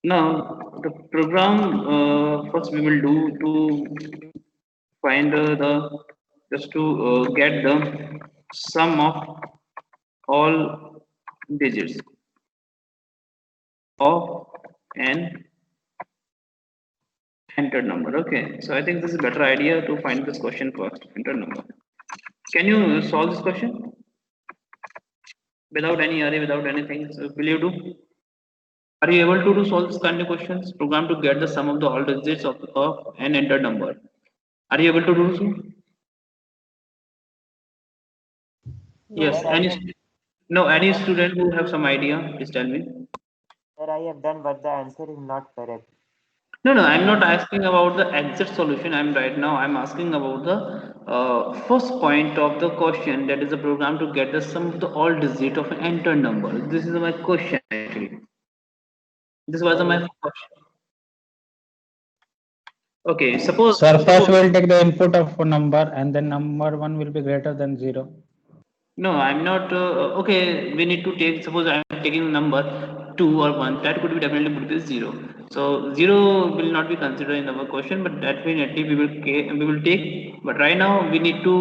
Now the program first we will do to find the just to get the sum of all digits of an entered number. Okay, so I think this is a better idea to find this question first. Entered number. Can you solve this question without any array, without anything? So will you do? Are you able to do solve this kind of questions? Program to get the sum of the all digits of an entered number. Are you able to do so? Yes. Sir, I Any have no any student who have some idea, please tell me. sir, I have done, but the answer is not correct. No, no, I'm not asking about the exact solution. I'm asking about the first point of the question, that is a program to get the sum of the all digit of an entered number. This is my question actually. This was Sir, my question. Okay, suppose Sir, first suppose we'll take the input of a number and then number one will be greater than 0. no, I'm not. Okay, we need to take. Suppose I'm taking number 2 or 1. That could be definitely would be 0. So 0 will not be considered in our question, but definitely we will take. But right now we need to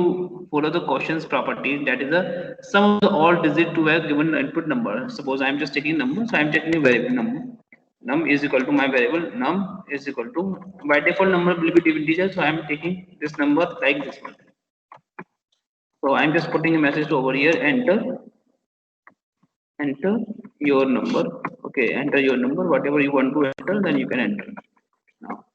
follow the question's properties. That is the sum of the all digit to a given input number. Suppose I'm just taking number, so I'm taking a variable number. Num is equal to my variable. Num is equal to by default number will be integer, so I'm taking this number like this one. So I'm just putting a message over here. Enter your number. Okay, enter your number. Whatever you want to enter, then you can enter. Now,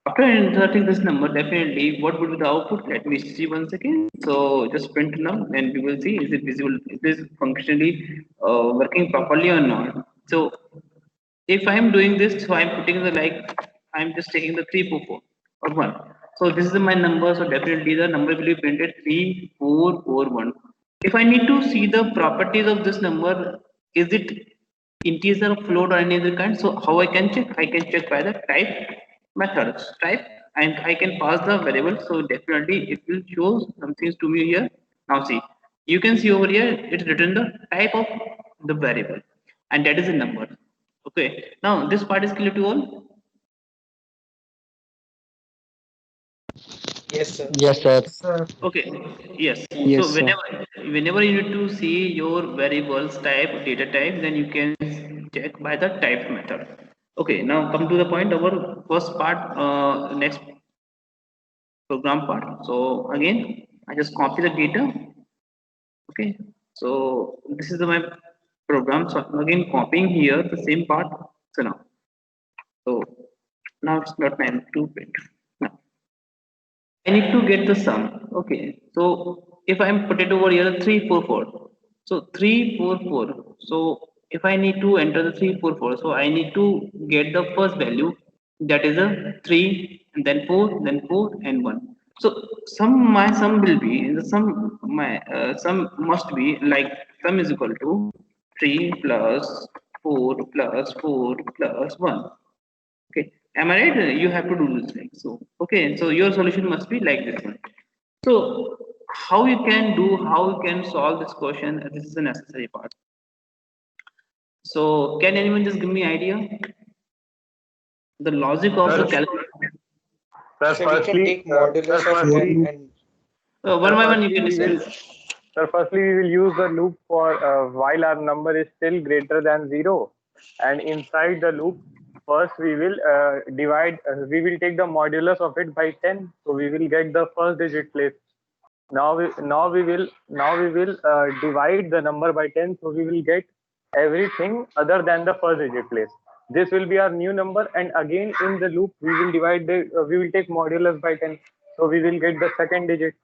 after inserting this number, definitely what would be the output? Let me see once again. So just print now, and we will see is it visible, is this functionally working properly or not. So if I'm doing this, so I'm putting the like, I'm just taking the 344 or 1. So this is my number, so definitely the number will be printed 3441. If I need to see the properties of this number, is it integer, float, or any other kind? So how I can check? I can check by the type methods. Type, and I can pass the variable, so definitely it will show some things to me here. Now see, you can see over here it's written the type of the variable, and that is a number. Okay, now this part is clear to all. Yes, sir. Yes, sir. Sir, Okay, yes. So yes, sir. whenever you need to see your variables type, data type, then you can check by the type method. Okay, now come to the point. Our first part, next program part. So again, I just copy the data. Okay, so this is my program. So I'm again copying here the same part. So now it's not time to print. Now I need to get the sum. Okay, so if I'm put it over here 344, so 344. So if I need to enter the 344, so I need to get the first value, that is a 3, and then 4, then 4 and 1. So my sum will be the sum, my sum must be like sum is equal to 3 plus 4 plus 4 plus 1. Okay, am I right? You have to do this thing. So, okay, so your solution must be like this one. So, how you can solve this question? This is a necessary part. So, can anyone just give me idea the logic of the Sir, calculation? sir, So we can firstly, take modulus of For 10 loop, and One sir, by one, you firstly, can we discuss. will, sir, firstly, we will use the loop for while our number is still greater than 0, and inside the loop, first we will we will take the modulus of it by 10, so we will get the first digit place. Now we will divide the number by 10, so we will get everything other than the first digit place. This will be our new number, and again in the loop we will take modulus by 10, so we will get the second digit.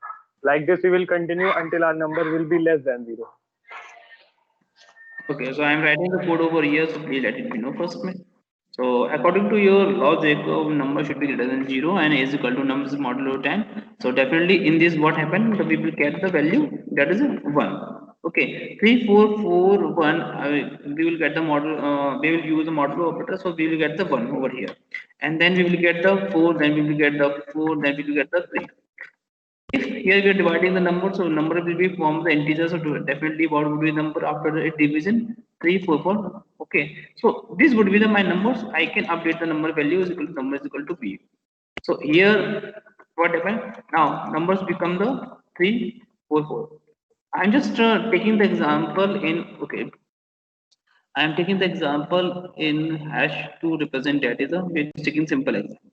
Like this we will continue until our number will be less than 0. Okay, so I'm writing the code over here, so please let it be know first. So according to your logic, number should be greater than 0 and is equal to numbers modulo 10. So definitely in this what happened, we will get the value, that is 1. Okay, 3, 4, 4, 1, we will get the model, we will use the modulo operator, so we will get the 1 over here. And then we will get the 4, then we will get the 4, then we will get the 3. If here we are dividing the number, so number will be from the integers, so definitely what would be the number after the division? 3, 4, 4, Okay, so this would be my numbers. I can update the number value is equal to number is equal to p. So here, what happened? Now numbers become the 3, 4, 4. I'm just taking the example in, okay, I am taking the example in hash to represent that is a we're taking simple example.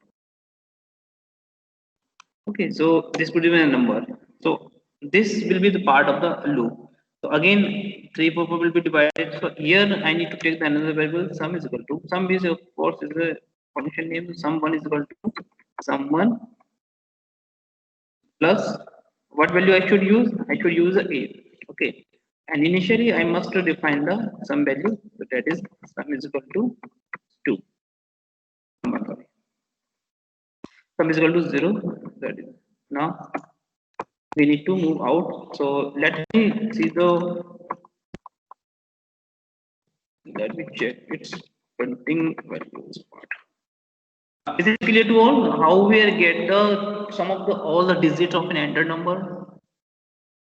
Okay, so this would be a number. So this will be the part of the loop. So again, 3, 4, 4 will be divided. So here I need to take the another variable. Sum is equal to, sum is of course is a function name. Sum 1 is equal to sum 1 plus what value I should use? I should use a. Okay, and initially I must define the sum value. So that is sum is equal to 2. Sum is equal to 0. That is now we need to move out. So let me see the. Let me check its printing values part. Is it clear to all how we get the sum of the all the digits of an enter number?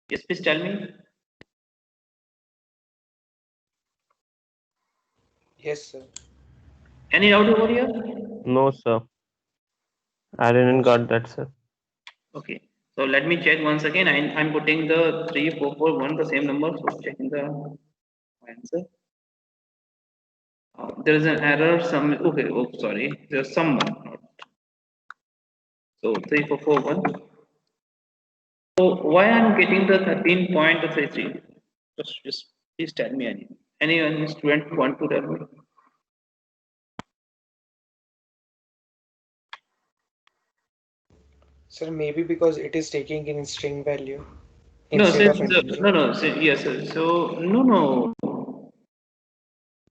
Yes, please tell me. Yes, sir. Any doubt over here? No, sir. I didn't got that, sir. Okay. So let me check once again. I'm putting the 3, 4, 4, 1 the same number. So checking the answer. There is an error. Some okay. Oh, sorry. There's someone. So 3, 4, 4, 1. So why I'm getting the 13.33? Just please tell me any student want to tell me? Sir, maybe because it is taking in string value No, instead of no, integer. no. Yes, sir. So no.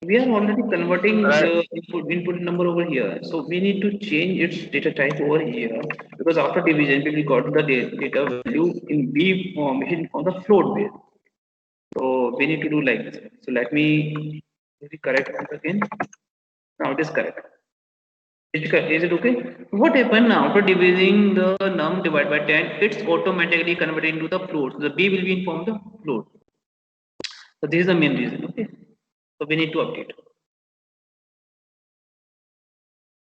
We are already converting Right. the input number over here. So we need to change its data type over here because after division we got the data value in B form on the float base. So we need to do like this. So let me correct once again. Now it is correct. Is it okay? What happened now after dividing the num divided by 10? It's automatically converted into the float. So the B will be in form of the float. So this is the main reason. Okay. So we need to update.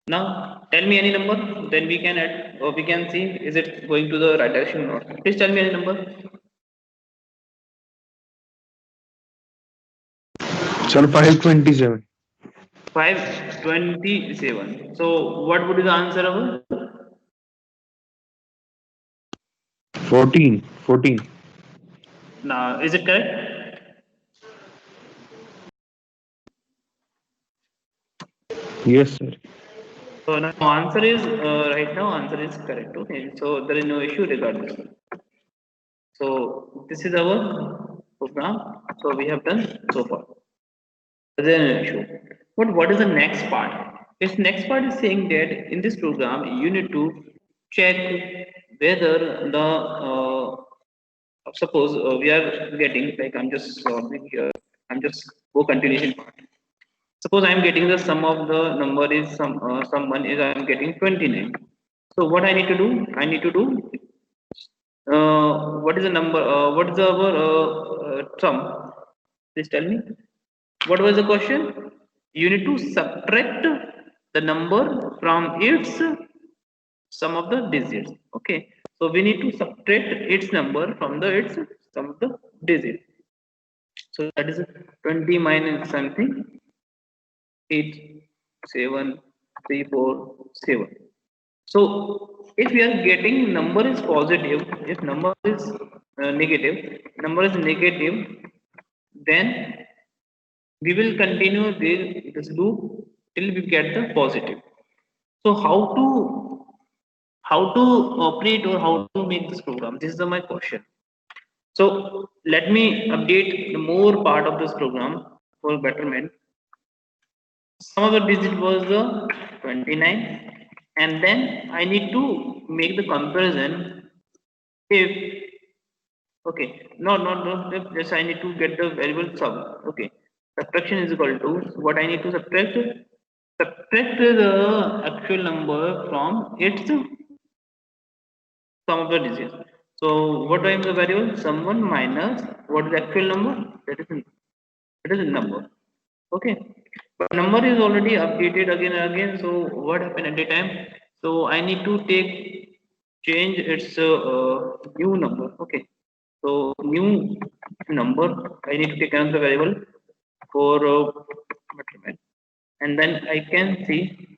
Now tell me any number, then we can add or we can see is it going to the right direction or not. Please tell me any number. Sir, 527. 527. So what would be the answer of 14. 14. now? Is it correct? Yes, sir. So now answer is right now answer is correct. Okay, so there is no issue regarding this. So this is our program. So we have done so far. There is no issue. But what is the next part? This next part is saying that in this program you need to check whether the suppose we are getting like I'm just solving here. I'm just go continuation part. Suppose I'm getting the sum of the number is someone is I'm getting 29. So what I need to do? I need to do what is the number? What is our sum? Please tell me. What was the question? You need to subtract the number from its sum of the digits. Okay. So we need to subtract its number from the its sum of the digits. So that is 20 minus something 8, 7, 3, 4, 7. So if we are getting number is positive, if number is negative, then we will continue this loop till we get the positive. So how to operate or how to make this program? This is my question. So let me update the more part of this program for betterment. Some of the digit was the 29, and then I need to make the comparison if okay, no, just I need to get the variable sum. Okay, subtraction is equal to what I need to subtract. Subtract the actual number from its sum of the digits. So what is the variable? Sum 1 minus what is the actual number? That is a number. Okay, but number is already updated again and again. So what happened at the time? So I need to change its new number. Okay, so new number, I need to take another variable for betterment, and then I can see.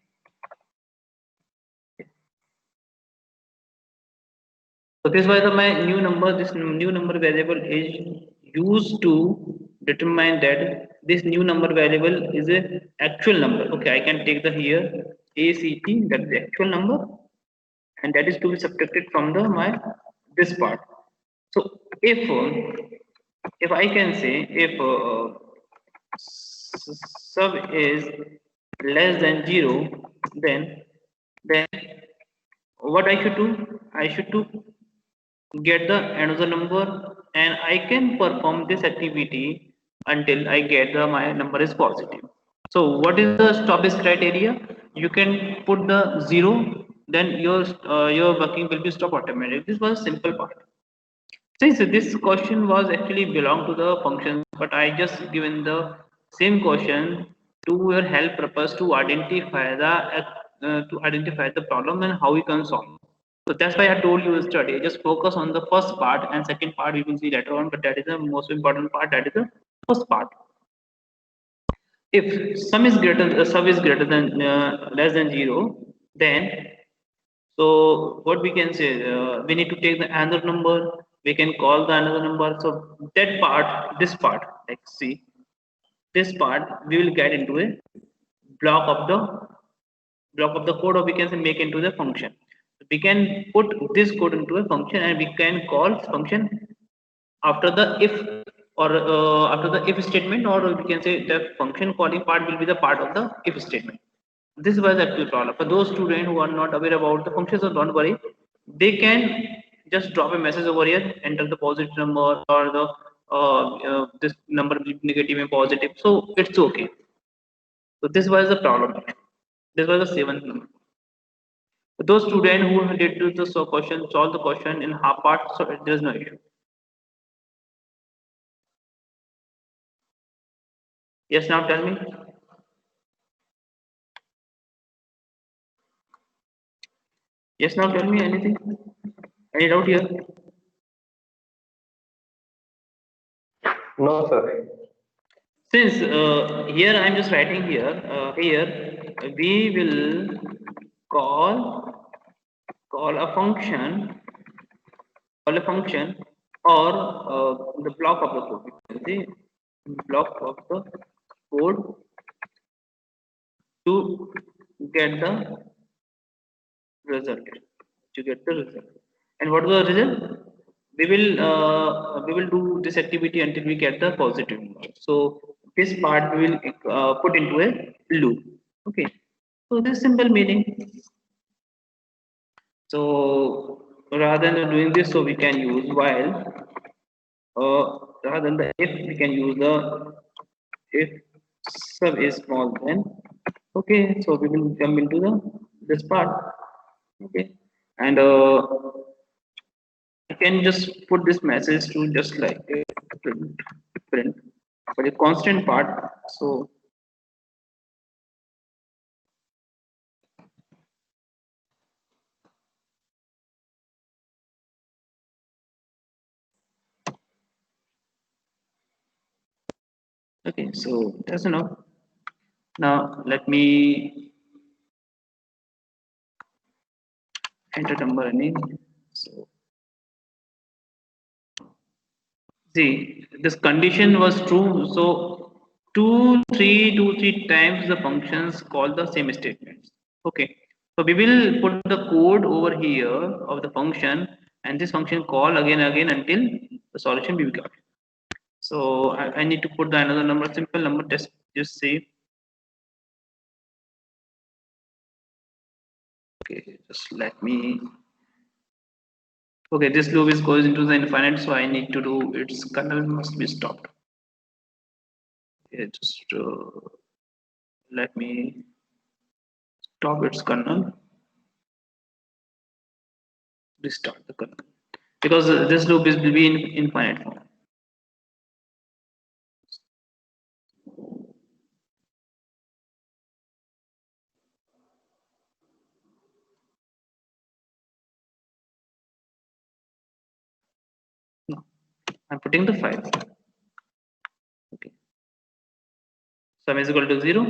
So this was my new number. This new number variable is used to determine that this new number variable is a actual number. Okay, I can take the here ACT, that's the actual number, and that is to be subtracted from the my this part. So if I can say if sub is less than 0, then what I should do? I should do get the another number, and I can perform this activity until I get the my number is positive. So what is the stoppage criteria? You can put the 0, then your working will be stop automatic. This was a simple part. Since this question was actually belong to the function, but I just given the same question to your help purpose to identify the problem and how we can solve. So that's why I told you to study. Just focus on the first part, and second part we will see later on. But that is the most important part. That is the first part. If sum is greater than less than 0, then so what we can say, we need to take the another number. We can call the another number. So that part, this part, like see, this part we will get into a block of the code, or we can say make into the function. We can put this code into a function, and we can call function after the if, or after the if statement, or we can say the function calling part will be the part of the if statement. This was actual problem for those students who are not aware about the functions. So don't worry, they can just drop a message over here, enter the positive number, or the this number will be negative and positive, so it's okay. So this was the problem. This was the seventh number. Those students who did do the question, solve the question in half part, so there is no issue. Yes, now tell me. Yes, now tell me anything. Any doubt here? No, sir. Since here I am just writing here, we will call a function, or the block of the code. You see, block of the code to get the result. To get the result. And what is the result? We will do this activity until we get the positive number. So this part we will put into a loop. Okay. So this simple meaning. So rather than doing this, so we can use while. Rather than the if, we can use the if sub is small then. Okay. So we will jump into the this part. Okay. And I can just put this message to just like a print, but a constant part. So okay, so that's enough. Now let me enter number again. So see, this condition was true. So two, three times the functions call the same statements. Okay. So we will put the code over here of the function, and this function call again and again until the solution we got. So I need to put the another number, simple number, just say. Okay, just let me. Okay, this loop is goes into the infinite, so I need to do its kernel must be stopped. Okay, just let me stop its kernel, restart the kernel, because this loop is will be in infinite form. I'm putting the 5. Okay. Sum is equal to 0.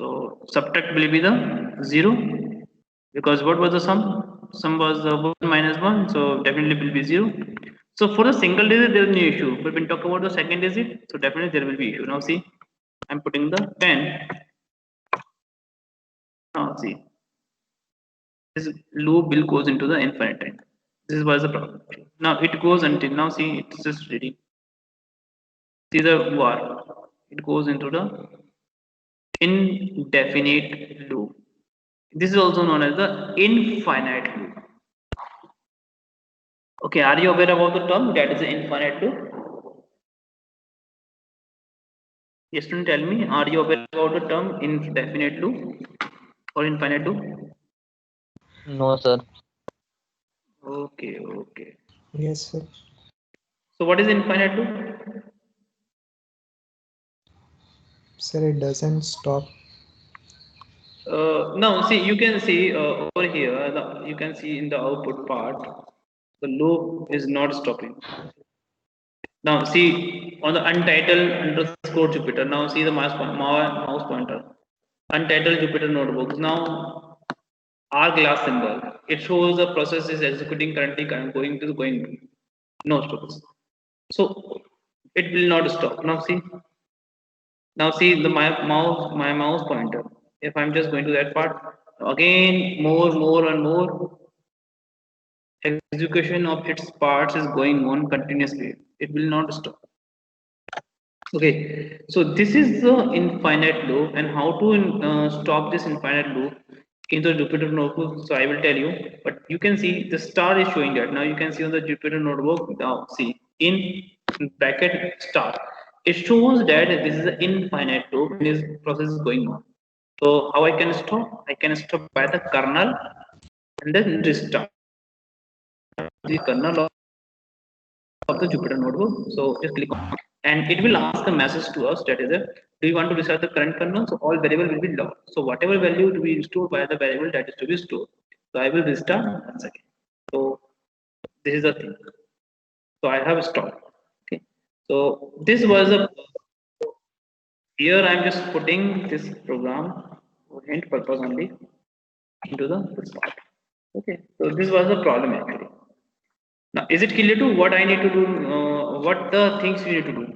So subtract will be the 0, because what was the sum? Sum was 1 minus 1, so definitely will be 0. So for the single digit there is no issue, but when we talk about the second digit, so definitely there will be issue. Now see, I'm putting the 10. Now see, this loop will goes into the infinite time. This was the problem. Now it goes until, now see, it's just reading. See the var, it goes into the indefinite loop. This is also known as the infinite loop. Okay, are you aware about the term that is the infinite loop? Yes, student, tell me, are you aware about the term indefinite loop or infinite loop? No, sir. Okay, okay. Yes, sir. So what is infinite loop? Sir, it doesn't stop. Now see, you can see over here, you can see in the output part, the loop is not stopping. Now see on the untitled underscore Jupyter. Now see the mouse pointer. Untitled Jupyter notebooks. Now R glass symbol. It shows the process is executing currently, going no stops. So it will not stop. Now see the my mouse pointer. If I'm just going to that part, again more and more execution of its parts is going on continuously. It will not stop. Okay, so this is the infinite loop, and how to stop this infinite loop in the Jupyter notebook. So I will tell you, but you can see the star is showing that. Now you can see on the Jupyter notebook. Now see in bracket star, it shows that this is an infinite loop and this process is going on. So how I can stop? I can stop by the kernel and then restart the kernel of the Jupyter notebook. So just click on, and it will ask a message to us, that is a, do you want to restart the current kernel? So all variable will be logged. So whatever value to be stored by the variable, that is to be stored. So I will restart once again. So this is the thing. So I have stopped. Okay. So this was a, here I'm just putting this program for hint purpose only into the this part. Okay. So this was the problem actually. Now, is it clear to what I need to do? What the things we need to do?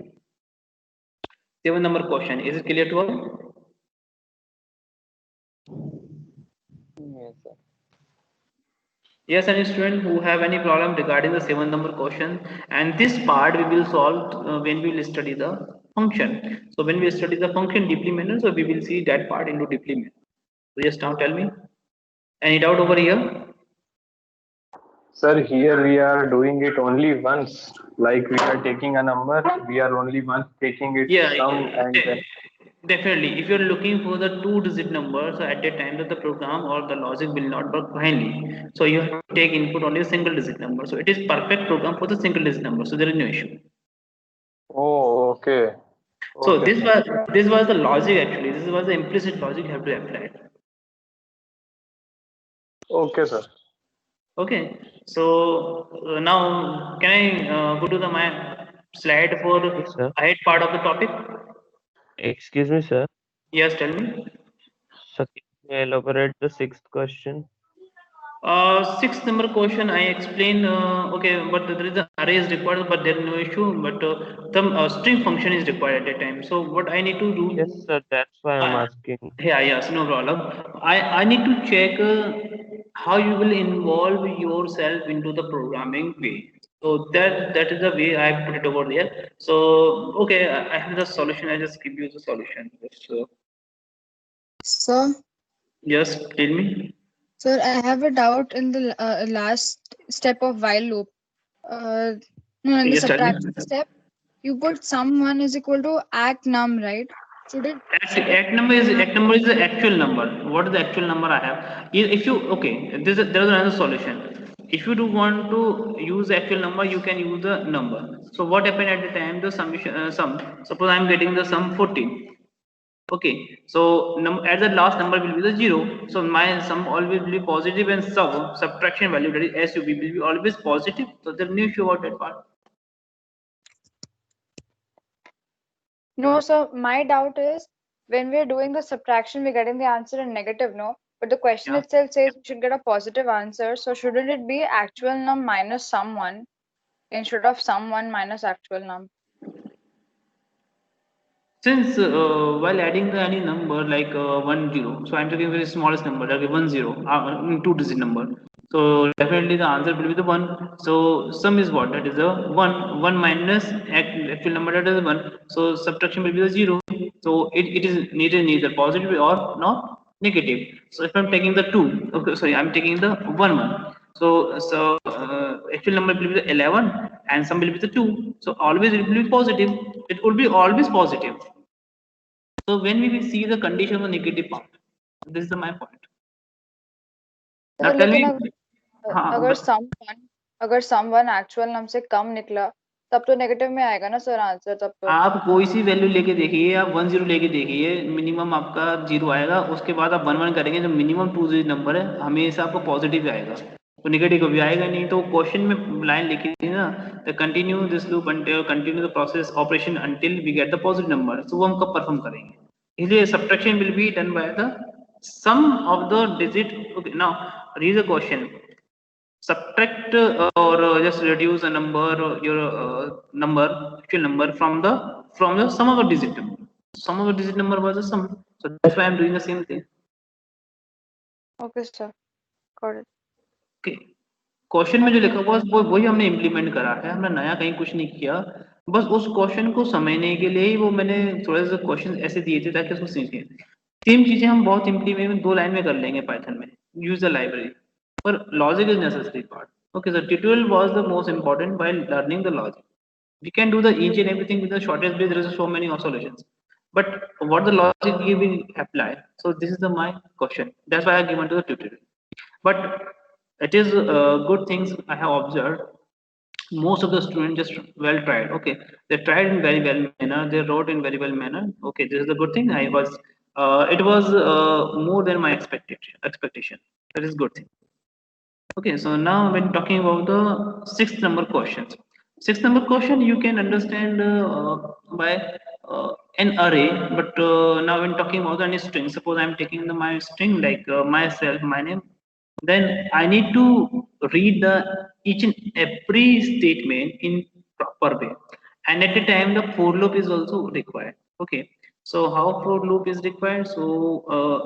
7 number question. Is it clear to all? Yes, sir. Yes, any student who have any problem regarding the 7 number question, and this part we will solve when we will study the function. So when we study the function deeply manner, so we will see that part into deeply manner. So just now tell me, any doubt over here? Sir, here we are doing it only once. Like we are taking a number, we are only once taking its Yeah, sum and then. definitely. If you're looking for the 2-digit number, so at that time that the program or the logic will not work finally. So you have to take input only a single-digit number. So it is perfect program for the single-digit number. So there is no issue. Oh, okay. So Okay, sir. this was the logic actually. This was the implicit logic you have to apply. Okay, sir. Okay. So now can I go to the my slide for Yes, sir. ahead part of the topic? Excuse me, sir. Yes, tell me. So can you elaborate the sixth question? 6 number question I explained. Okay, but there is an array is required, but there is no issue. But the string function is required at that time. So what I need to do? Yes, sir. That's why I'm asking. Yeah, yes, no problem. I need to check how you will involve yourself into the programming way. So that is the way I put it over there. So okay, I have the solution. I just give you the solution. So Sir, yes, tell me. sir, I have a doubt in the last step of while loop. Uh, no, in the Yes, tell me. subtraction step, you put sum 1 is equal to act num, right? Should it? Act number is the actual number. What is the actual number I have? If you, okay, there is another solution. If you do want to use actual number, you can use the number. So what happened at the time? The summation sum. Suppose I am getting the sum 14. Okay, so at the last number will be the 0. So my sum always will be positive and subtraction value, that is SUB, will be always positive. So there's no issue about that part. No, so my doubt is when we're doing the subtraction, we're getting the answer in negative, no? But the question Yeah. itself says we should get a positive answer. So shouldn't it be actual num minus sum 1 instead of sum 1 minus actual num? Since while adding the any number like 1 0, so I'm taking very smallest number like 1 0, 2-digit number. So definitely the answer will be the 1. So sum is what? That is a 1 minus actual number, that is 1. So subtraction will be the 0. So it is neither positive or not negative. So if I'm taking the 2, okay, sorry, I'm taking the 1. So actual number will be the 11 and sum will be the 2. So always it will be positive. It will be always positive. So when we will see the condition of the negative part, this is my point. Now तो tell me, लेकिन हाँ, अगर sum 1 actual num से कम निकला तब तो negative में आएगा ना सर आंसर तब तो. आप कोई सी वैल्यू लेके देखिए, आप 1 0 लेके देखिए, मिनिमम आपका 0 आएगा, उसके बाद आप 1 1 करेंगे, जो मिनिमम 2 डिजिट नंबर है हमेशा आपको पॉजिटिव आएगा, तो नेगेटिव कभी आएगा नहीं. तो क्वेश्चन में लाइन लिखी थी ना, the continue this loop until continue the process operation until we get the positive number. तो वो हम कब परफॉर्म करेंगे, इसलिए subtraction will be done by the sum of the digit. Okay, now read the question. Subtract or just reduce a number, your actual number from the sum of a digit number. Sum of a digit number was a sum, so that's why I'm doing the same thing. Okay sir, got it. Okay, question में जो लिखा हुआ वो वही हमने implement करा है, हमने नया कहीं कुछ नहीं किया. बस उस क्वेश्चन को समझने के लिए ही वो मैंने थोड़े से क्वेश्चन ऐसे दिए थे ताकि उसको सीखें. सेम चीजें हम बहुत इम्प्लीमेंट 2 लाइन में कर लेंगे पाइथन में, यूज द लाइब्रेरी, पर logic is necessary part. Okay, the tutorial was the most important while learning the logic. We can do the each and everything with the shortest way. There is so many solutions, but what the logic we will apply. So this is my question. That's why I given to the tutorial. But it is good things I have observed. Most of the students just well tried. Okay, they tried in very well manner. They wrote in very well manner. Okay, this is the good thing. It was more than my expectation. That is good thing. Okay, so now when talking about the sixth number questions, sixth number question you can understand by an array, but now when talking about any string, suppose I'm taking my string like myself, my name, then I need to read the each and every statement in proper way, and at the time the for loop is also required. Okay, so how for loop is required? So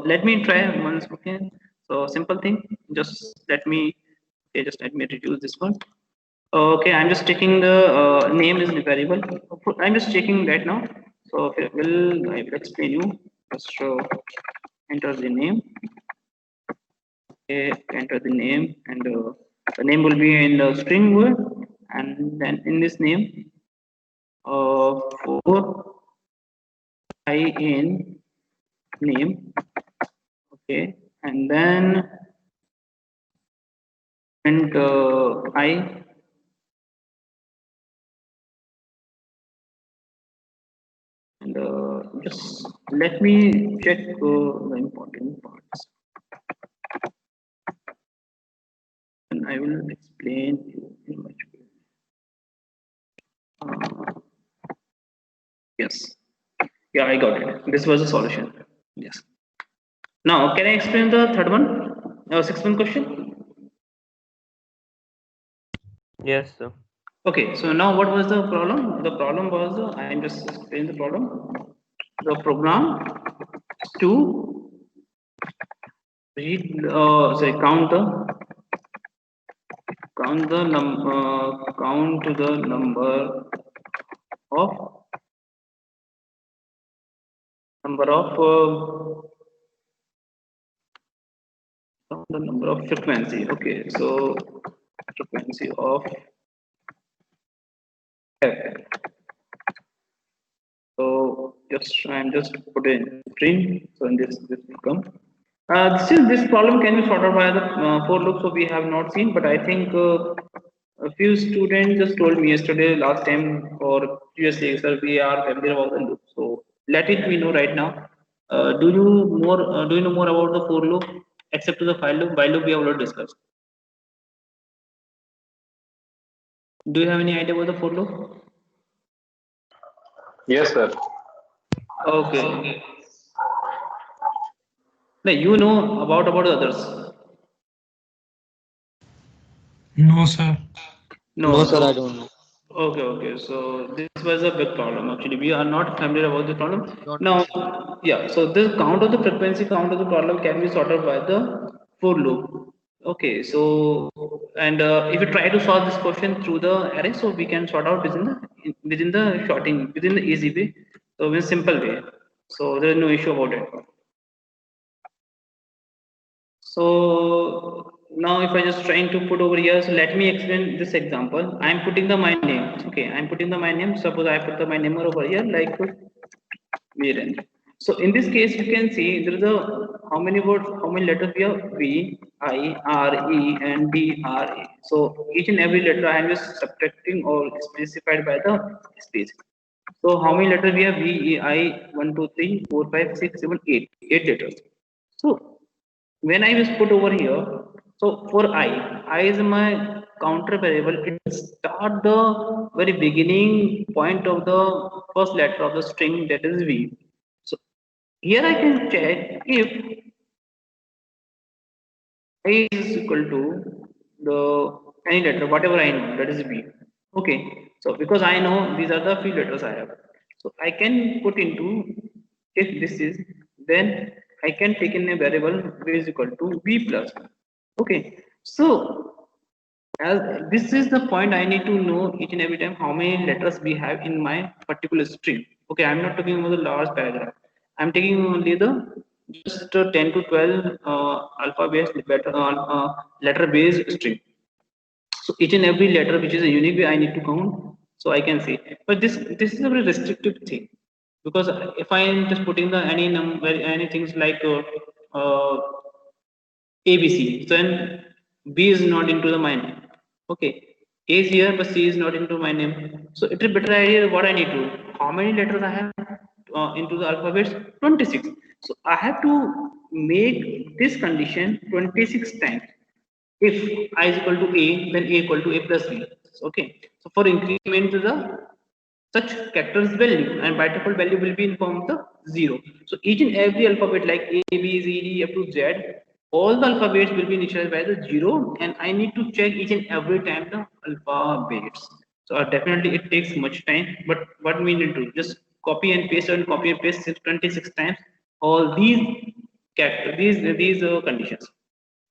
let me try once. Okay, so simple thing, just let me. Okay, just let me reduce this one. Okay, I'm just taking the name is the variable. I'm just checking that now. So I will explain you. Just enter the name. Okay, enter the name, and the name will be in the string word, and then in this name, for I in name. Okay, and then and I. And just let me check the important parts, and I will explain you in much way. Yes, yeah, I got it. This was a solution. Yes. Now, can I explain the third one? Sixth one question. Yes, sir. Okay, so now what was the problem? The problem was I'm just explaining the problem. The program to read, count the number of frequency. Okay, so frequency of f. So I'm just put in string. So in this will come. Still, this problem can be sorted by the for loop. So we have not seen, but I think a few students just told me yesterday, last time, or previously, sir, we are familiar about the loop. So let it be know right now. Do you know more about the for loop except to the while loop we have already discussed? Do you have any idea about the for loop? Yes, sir. Okay. No, you know about the others. No, sir. No, No, sir, so I don't know. okay. So this was a big problem. Actually, we are not familiar about the problem. Not Now, yeah. So the count of the frequency count of the problem can be sorted by the for loop. Okay. So and if you try to solve this question through the array, so we can sort out within the sorting within the easy way. So in a simple way. So there is no issue about it. So now if I just trying to put over here, so let me explain this example. I'm putting the my name. Okay, I'm putting the my name. Suppose I put the my name over here like Viren. So in this case, you can see there is a how many words, how many letters we have V, I, R, E, and D, R, A. So each and every letter I am just subtracting or specified by the space. So how many letters we have? V, E, I, 1, 2, 3, 4, 5, 6, 7, 8. 8 letters. So when I was put over here, so for I is my counter variable. It start the very beginning point of the first letter of the string, that is V. So here I can check if I is equal to the any letter, whatever I know, that is V. Okay, so because I know these are the few letters I have, so I can put into if this is, then I can take in a variable V is equal to V plus. Okay, so as this is the point I need to know each and every time how many letters we have in my particular string. Okay, I'm not talking about the large paragraph. I'm taking only the just 10 to 12 alphabet letter based string. So each and every letter which is a unique way I need to count, so I can see. But this is a very restrictive thing, because if I am just putting the any number, any things like uh, ABC, then B is not into the my name. Okay, A is here, but C is not into my name. So it's a better idea what I need to. How many letters I have into the alphabets? 26. So I have to make this condition 26 times. If I is equal to A, then A equal to A plus B. Okay. So for increment to the such character's value, and by default value will be in form of the 0. So each and every alphabet like A, B, C, D, up to Z, all the alphabets will be initialized by the 0, and I need to check each and every time the alphabets. So definitely it takes much time, but what we need to do, just copy and paste 26 times all these conditions,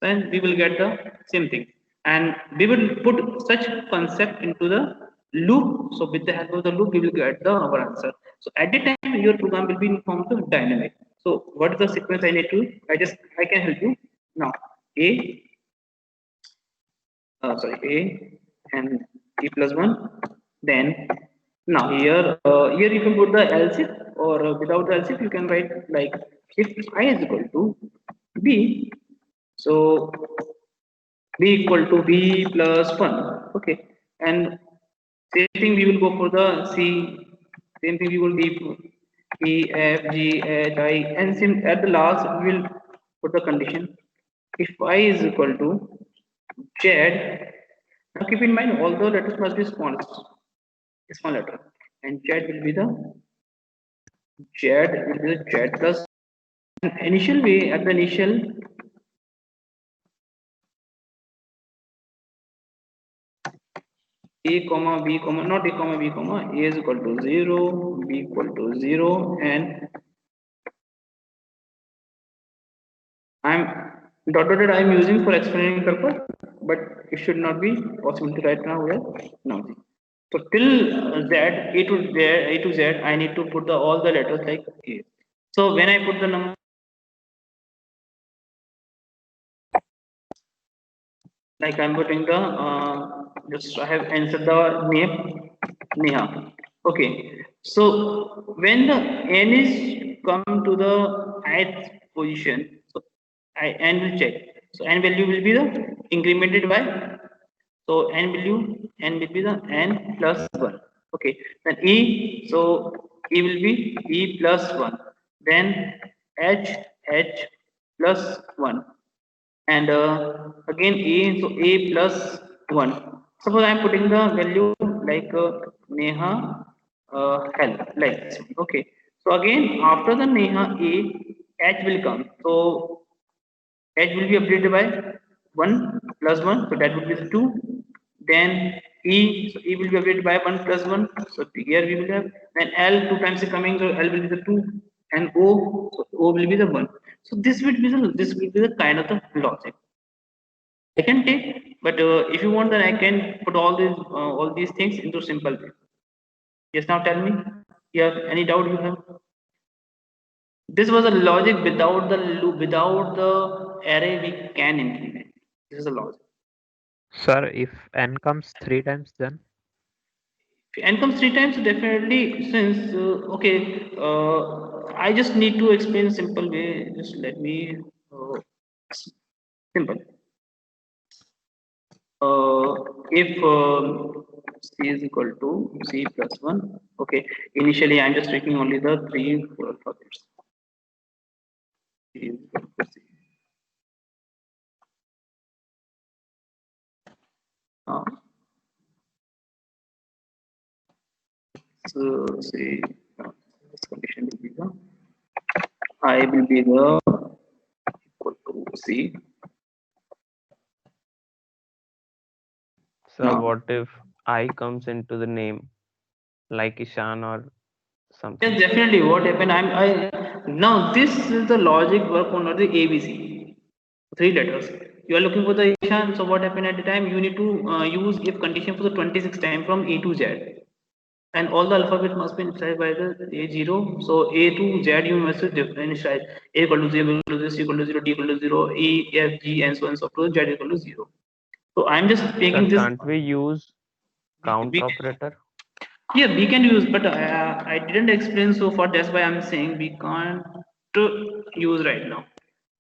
then we will get the same thing, and we will put such concept into the loop. So with the help of the loop we will get the our answer. So at the time your program will be in form of dynamic. So what is the sequence I need to, I can help you now. A sorry, A and E plus 1, then now here you can put the else if, or without the else if you can write like if I is equal to B, so B equal to B plus 1. Okay, and same thing we will go for the C, same thing we will be E, F, G, H, I, and at the last we will put the condition if I is equal to Z. Now keep in mind all the letters must be small letter, and Z will be the Z plus. Initial way at the initial A comma B comma not A comma B comma A is equal to 0, B equal to 0, and I'm I'm using for explaining purpose, but it should not be possible to write now here. Now, so till Z, A to Z, I need to put all the letters like A. So when I put the number, like I'm putting the just I have answered the name Neha. Okay, so when the n is come to the ith position, so I n will check. So n value will be the incremented by, so n will be the n plus 1. Okay, then e, so e will be e plus 1. Then H plus 1 and again A, so A plus 1. Suppose I am putting the value like Neha help like this. Okay, so again after the Neha A, H will come, so H will be updated by 1 plus 1, so that would be the 2. Then E, so E will be updated by 1 plus 1, so here we will have, then L 2 times is coming, so L will be the 2, and O, so O will be the 1. So this will be the kind of the logic I can take, but if you want, then I can put all these things into simple way. Yes, now tell me, you have any doubt you have? This was a logic without the loop, without the array we can implement. This is a logic. Sir, if n comes 3 times, then If n comes 3 times, definitely since okay, I just need to explain simple way. Just let me simple. If c is equal to c plus 1, okay, initially I'm just taking only the 3 alphabets. C is equal to c. Uh, so say this condition will be the I will be the equal to c. sir, Now what if I comes into the name like Ishan or yes, something? definitely. What happened? I now this is the logic work on the ABC, 3 letters. You are looking for the Ishan. So what happened at the time? You need to use if condition for the 26 time from A to Z, and all the alphabet must be initialized by the A0. So A to Z you must initialize A equal to 0, equal to this, equal to 0, D equal to 0, E, F, G, and so on and so forth. Z equal to 0. So I'm just Sir, taking this. can't we use count We operator? Yeah, we can use, but I didn't explain so far. That's why I'm saying we can't use right now.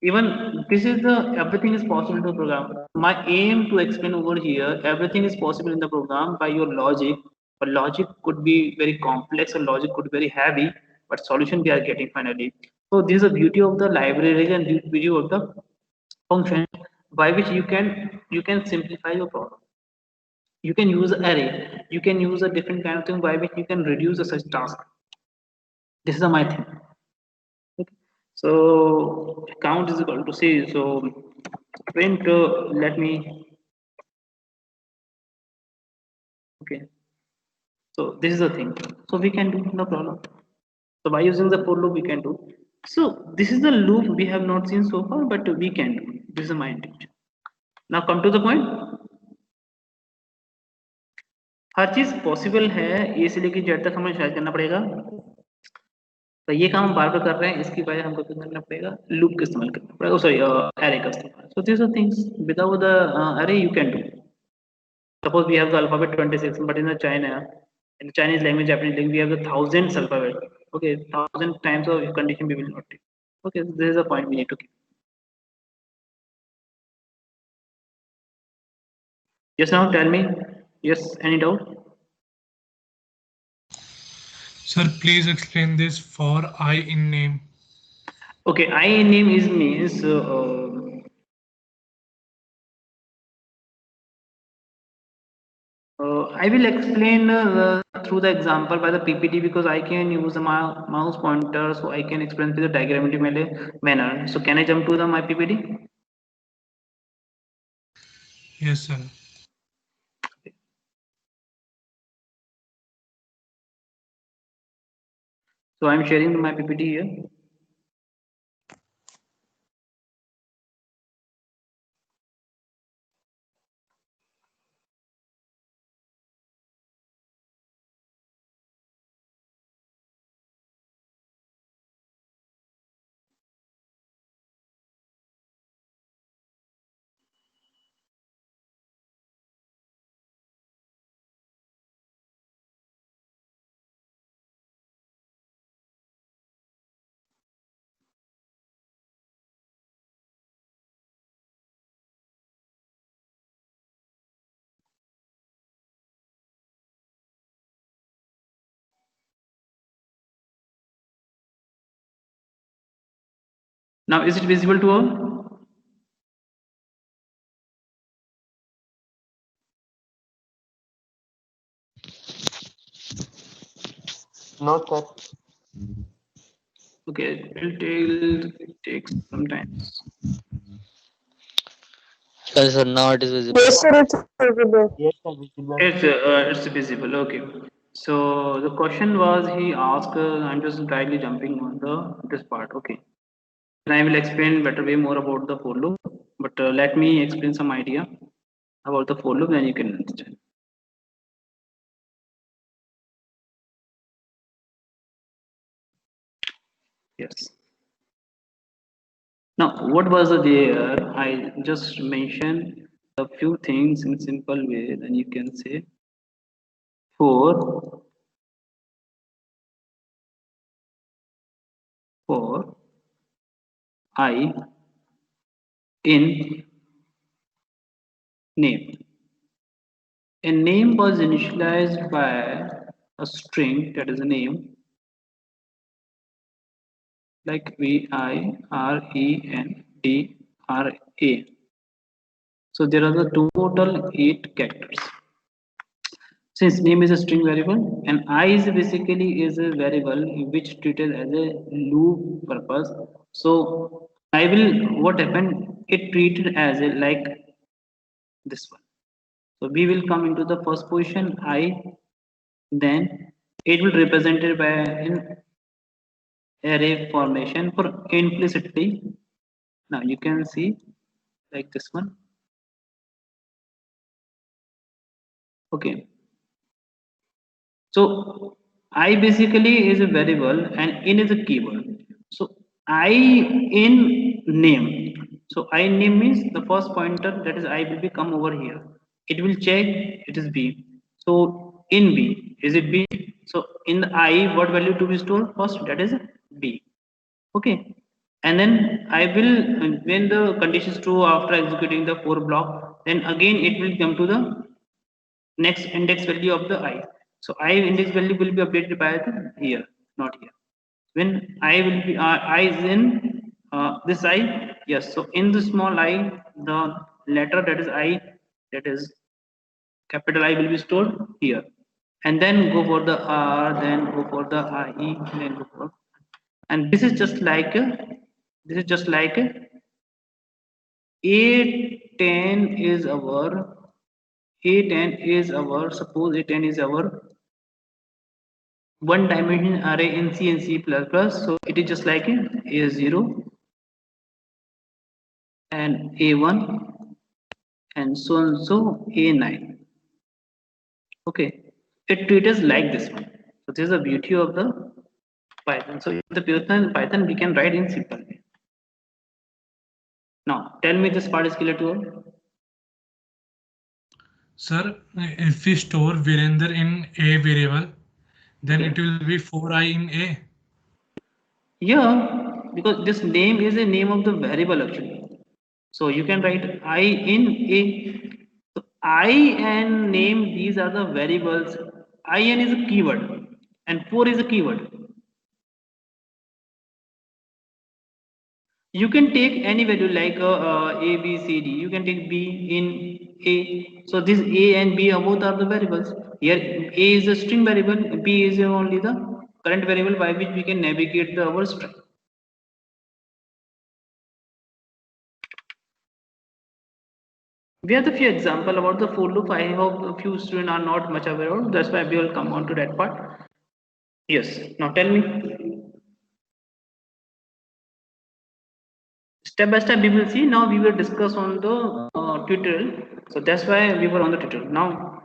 Even this is the everything is possible to program. My aim to explain over here, everything is possible in the program by your logic. But logic could be very complex, and logic could be very heavy. But solution we are getting finally. So this is the beauty of the library and the beauty of the function by which you can simplify your problem. You can use array, you can use a different kind of thing by which you can reduce a such task. This is my thing. Okay. So count is equal to c, so print let me, okay, so this is the thing, so we can do no problem. So by using the for loop we can do, so this is the loop we have not seen so far, but we can do. This is my intention. Now come to the point. हर चीज possible है, ए से लेके Z तक हमें शायद करना पड़ेगा, तो ये काम हम बार बार कर रहे हैं, इसकी वजह हमको क्या करना पड़ेगा, लूप का इस्तेमाल करना पड़ेगा, सॉरी एरे का इस्तेमाल. So this are things without the array you can do. Suppose we have the alphabet 26, but in the China, in the Chinese language, Japanese language, we have the thousands alphabet. Okay, 1,000 times of condition we will not take. Okay, so this is a point we need to keep. Yes, now tell me. Yes, any doubt? Sir, please explain this for I in name. Okay, I in name is means I will explain through the example by the PPT, because I can use the mouse pointer, so I can explain through the diagrammatic manner. So can I jump to the my PPT? Yes, sir. So I'm sharing my PPT here. Now, is it visible to all? No, sir. Okay, it takes some time. Yes, sir. Now it is visible. Yes, sir, it's visible. Yes, sir, visible. It's visible. Okay. So the question was he asked. I'm just directly jumping on this part. Okay. And I will explain better way more about the for loop. But let me explain some idea about the for loop, then you can understand. Yes. Now, what was there? I just mentioned a few things in simple way. Then you can say for I in name. A name was initialized by a string that is a name like VIRENDRA. So there are the total 8 characters. Since name is a string variable and I is basically is a variable which treated as a loop purpose. So I will what happened? It treated as a like this one. So we will come into the first position I, then it will represented by an array formation for implicitly. Now you can see like this one. Okay. So I basically is a variable and in is a keyword. So I in name. So I name means the first pointer that is I will be come over here. It will check it is B. So in B is it B? So in the I what value to be stored first that is B. Okay. And then I will when the condition is true after executing the for block then again it will come to the next index value of the I. So I index value will be updated by the here, not here. When I will be I is in this I, yes. So in the small I, the letter that is I, that is capital I will be stored here, and then go for the R, then go for the IE, then go for, and this is just like A10 is our A10 is our suppose A10 is our one dimension array in C and C++. So it is just like A0 and A1 and so on so A9. Okay, it treats like this one. So this is the beauty of the Python. So in the Python we can write in simple way. Now tell me this part is clear to all. Sir, if we store Virender in a variable, then it will be 4i in a. Yeah, because this name is a name of the variable actually. So you can write I in a. So I and name, these are the variables. In is a keyword and 4 is a keyword. You can take any value like A, B, C, D. You can take B in A. So this A and B both are the variables. Here A is a string variable, B is only the current variable by which we can navigate our string. We have a few example about the for loop. I hope a few students are not much aware of. That's why we will come on to that part. Yes. Now tell me. Step by step we will see. Now we will discuss on the tutorial. So that's why we were on the tutorial. Now